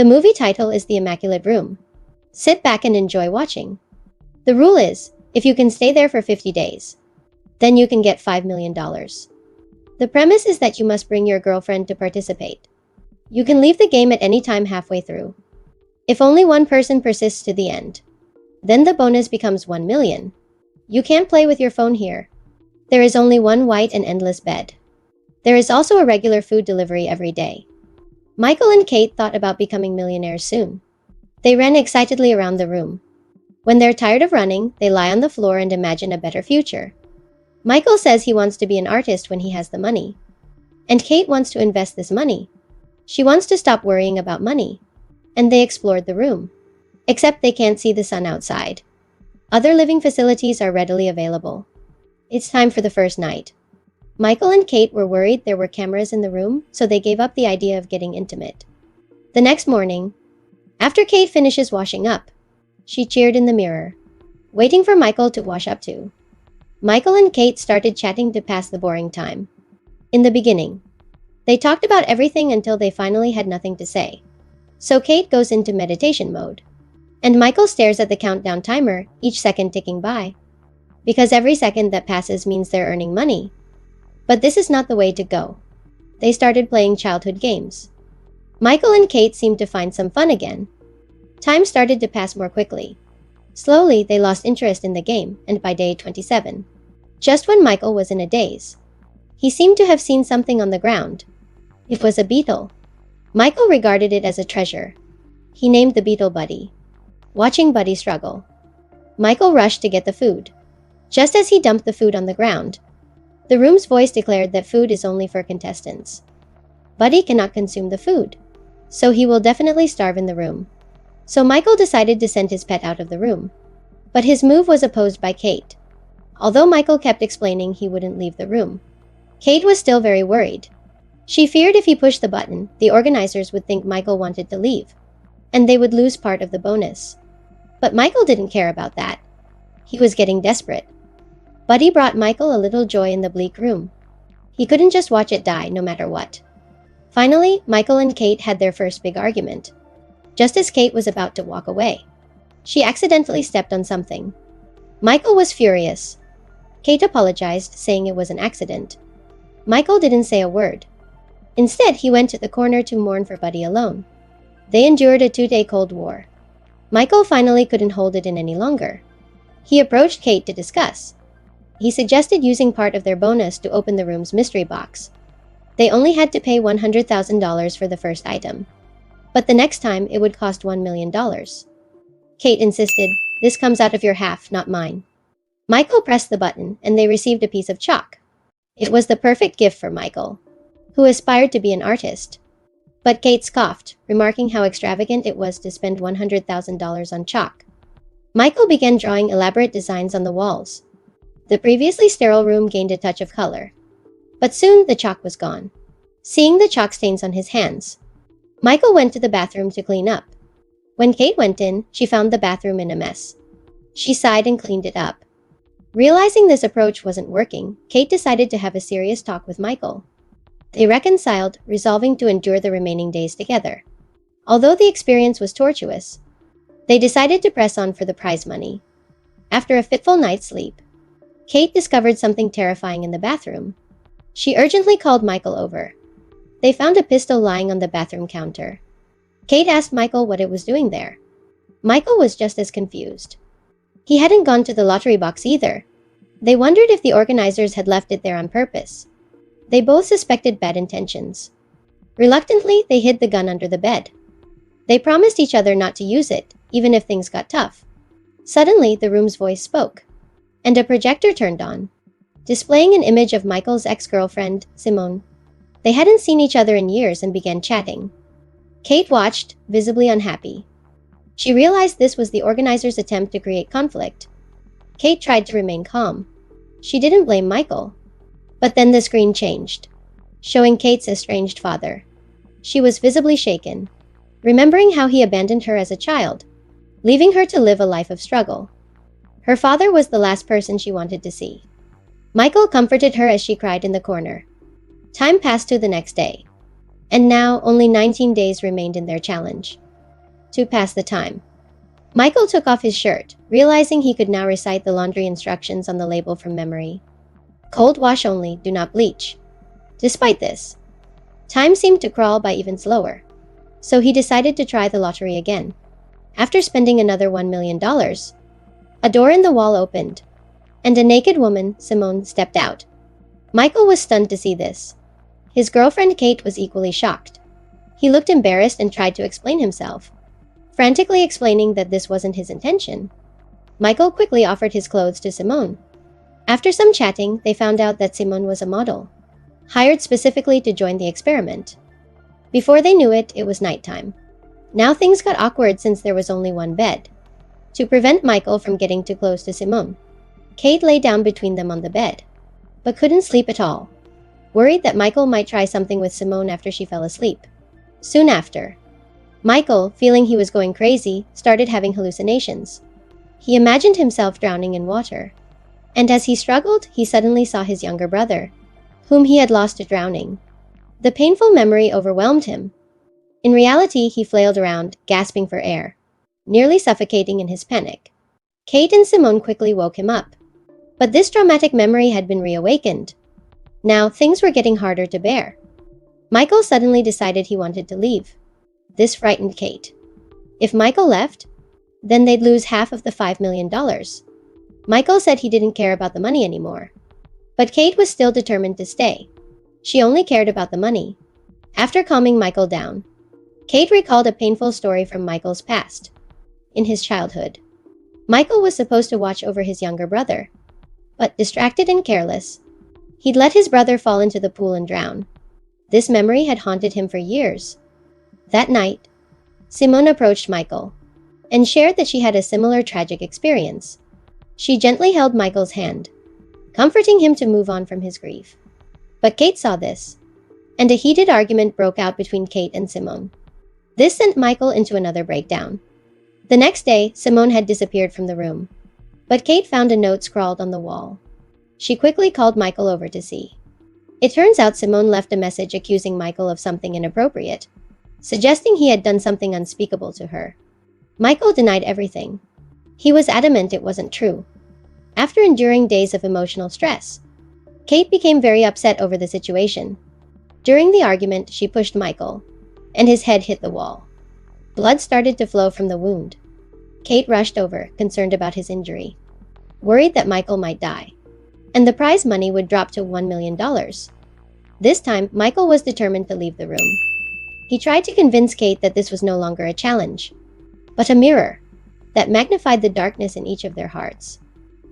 The movie title is The Immaculate Room. Sit back and enjoy watching. The rule is, if you can stay there for 50 days, then you can get $5 million. The premise is that you must bring your girlfriend to participate. You can leave the game at any time halfway through. If only one person persists to the end, then the bonus becomes 1 million. You can't play with your phone here. There is only one white and endless bed. There is also a regular food delivery every day. Michael and Kate thought about becoming millionaires soon. They ran excitedly around the room. When they're tired of running, they lie on the floor and imagine a better future. Michael says he wants to be an artist when he has the money. And Kate wants to invest this money. She wants to stop worrying about money. And they explored the room. Except they can't see the sun outside. Other living facilities are readily available. It's time for the first night. Michael and Kate were worried there were cameras in the room, so they gave up the idea of getting intimate. The next morning, after Kate finishes washing up, she cheered in the mirror, waiting for Michael to wash up too. Michael and Kate started chatting to pass the boring time. In the beginning, they talked about everything until they finally had nothing to say. So Kate goes into meditation mode. And Michael stares at the countdown timer, each second ticking by. Because every second that passes means they're earning money. But this is not the way to go. They started playing childhood games. Michael and Kate seemed to find some fun again. Time started to pass more quickly. Slowly, they lost interest in the game, and by day 27, just when Michael was in a daze, he seemed to have seen something on the ground. It was a beetle. Michael regarded it as a treasure. He named the beetle Buddy. Watching Buddy struggle, Michael rushed to get the food. Just as he dumped the food on the ground, the room's voice declared that food is only for contestants. Buddy cannot consume the food, so he will definitely starve in the room. So Michael decided to send his pet out of the room. But his move was opposed by Kate. Although Michael kept explaining he wouldn't leave the room, Kate was still very worried. She feared if he pushed the button, the organizers would think Michael wanted to leave, and they would lose part of the bonus. But Michael didn't care about that. He was getting desperate. Buddy brought Michael a little joy in the bleak room. He couldn't just watch it die, no matter what. Finally, Michael and Kate had their first big argument. Just as Kate was about to walk away, she accidentally stepped on something. Michael was furious. Kate apologized, saying it was an accident. Michael didn't say a word. Instead, he went to the corner to mourn for Buddy alone. They endured a 2-day Cold War. Michael finally couldn't hold it in any longer. He approached Kate to discuss. He suggested using part of their bonus to open the room's mystery box. They only had to pay $100,000 for the first item. But the next time, it would cost $1 million. Kate insisted, "This comes out of your half, not mine." Michael pressed the button, and they received a piece of chalk. It was the perfect gift for Michael, who aspired to be an artist. But Kate scoffed, remarking how extravagant it was to spend $100,000 on chalk. Michael began drawing elaborate designs on the walls. The previously sterile room gained a touch of color. But soon, the chalk was gone. Seeing the chalk stains on his hands, Michael went to the bathroom to clean up. When Kate went in, she found the bathroom in a mess. She sighed and cleaned it up. Realizing this approach wasn't working, Kate decided to have a serious talk with Michael. They reconciled, resolving to endure the remaining days together. Although the experience was tortuous, they decided to press on for the prize money. After a fitful night's sleep, Kate discovered something terrifying in the bathroom. She urgently called Michael over. They found a pistol lying on the bathroom counter. Kate asked Michael what it was doing there. Michael was just as confused. He hadn't gone to the lottery box either. They wondered if the organizers had left it there on purpose. They both suspected bad intentions. Reluctantly, they hid the gun under the bed. They promised each other not to use it, even if things got tough. Suddenly, the room's voice spoke, and a projector turned on, displaying an image of Michael's ex-girlfriend, Simone. They hadn't seen each other in years and began chatting. Kate watched, visibly unhappy. She realized this was the organizers' attempt to create conflict. Kate tried to remain calm. She didn't blame Michael. But then the screen changed, showing Kate's estranged father. She was visibly shaken, remembering how he abandoned her as a child, leaving her to live a life of struggle. Her father was the last person she wanted to see. Michael comforted her as she cried in the corner. Time passed to the next day, and now only 19 days remained in their challenge. to pass the time. Michael took off his shirt, realizing he could now recite the laundry instructions on the label from memory. Cold wash only, do not bleach. Despite this, time seemed to crawl by even slower, so he decided to try the lottery again. After spending another $1 million, a door in the wall opened, and a naked woman, Simone, stepped out. Michael was stunned to see this. His girlfriend Kate was equally shocked. He looked embarrassed and tried to explain himself, frantically explaining that this wasn't his intention. Michael quickly offered his clothes to Simone. After some chatting, they found out that Simone was a model, hired specifically to join the experiment. Before they knew it, it was nighttime. Now things got awkward since there was only one bed. To prevent Michael from getting too close to Simone, Kate lay down between them on the bed, but couldn't sleep at all, worried that Michael might try something with Simone after she fell asleep. Soon after, Michael, feeling he was going crazy, started having hallucinations. He imagined himself drowning in water, and as he struggled, he suddenly saw his younger brother, whom he had lost to drowning. The painful memory overwhelmed him. In reality, he flailed around, gasping for air, nearly suffocating in his panic. Kate and Simone quickly woke him up, but this traumatic memory had been reawakened. Now, things were getting harder to bear. Michael suddenly decided he wanted to leave. This frightened Kate. If Michael left, then they'd lose half of the $5 million. Michael said he didn't care about the money anymore, but Kate was still determined to stay. She only cared about the money. After calming Michael down, Kate recalled a painful story from Michael's past. In his childhood, Michael was supposed to watch over his younger brother, but distracted and careless, he'd let his brother fall into the pool and drown. This memory had haunted him for years. That night, Simone approached Michael and shared that she had a similar tragic experience. She gently held Michael's hand, comforting him to move on from his grief. But Kate saw this, and a heated argument broke out between Kate and Simone. This sent Michael into another breakdown. The next day, Simone had disappeared from the room, but Kate found a note scrawled on the wall. She quickly called Michael over to see. It turns out Simone left a message accusing Michael of something inappropriate, suggesting he had done something unspeakable to her. Michael denied everything. He was adamant it wasn't true. After enduring days of emotional stress, Kate became very upset over the situation. During the argument, she pushed Michael, and his head hit the wall. Blood started to flow from the wound. Kate rushed over, concerned about his injury, worried that Michael might die, and the prize money would drop to $1 million. This time, Michael was determined to leave the room. He tried to convince Kate that this was no longer a challenge, but a mirror that magnified the darkness in each of their hearts.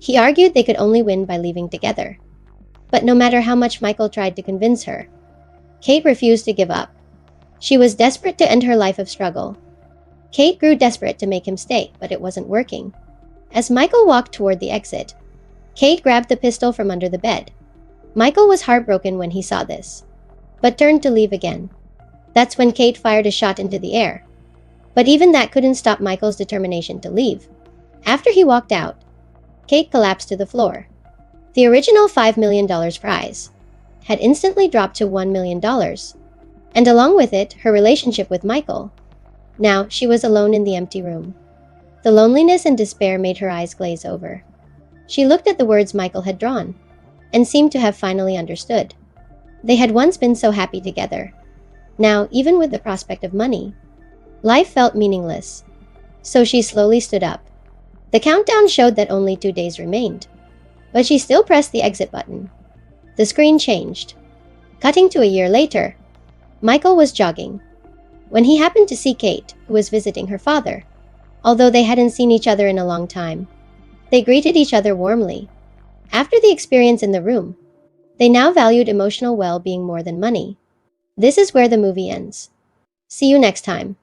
He argued they could only win by leaving together. But no matter how much Michael tried to convince her, Kate refused to give up. She was desperate to end her life of struggle. Kate grew desperate to make him stay, but it wasn't working. As Michael walked toward the exit, Kate grabbed the pistol from under the bed. Michael was heartbroken when he saw this, but turned to leave again. That's when Kate fired a shot into the air. But even that couldn't stop Michael's determination to leave. After he walked out, Kate collapsed to the floor. The original $5 million prize had instantly dropped to $1 million, and along with it, her relationship with Michael. Now, she was alone in the empty room. The loneliness and despair made her eyes glaze over. She looked at the words Michael had drawn, and seemed to have finally understood. They had once been so happy together. Now, even with the prospect of money, life felt meaningless. So she slowly stood up. The countdown showed that only 2 days remained, but she still pressed the exit button. The screen changed. Cutting to a year later, Michael was jogging when he happened to see Kate, who was visiting her father. Although they hadn't seen each other in a long time, they greeted each other warmly. After the experience in the room, they now valued emotional well-being more than money. This is where the movie ends. See you next time.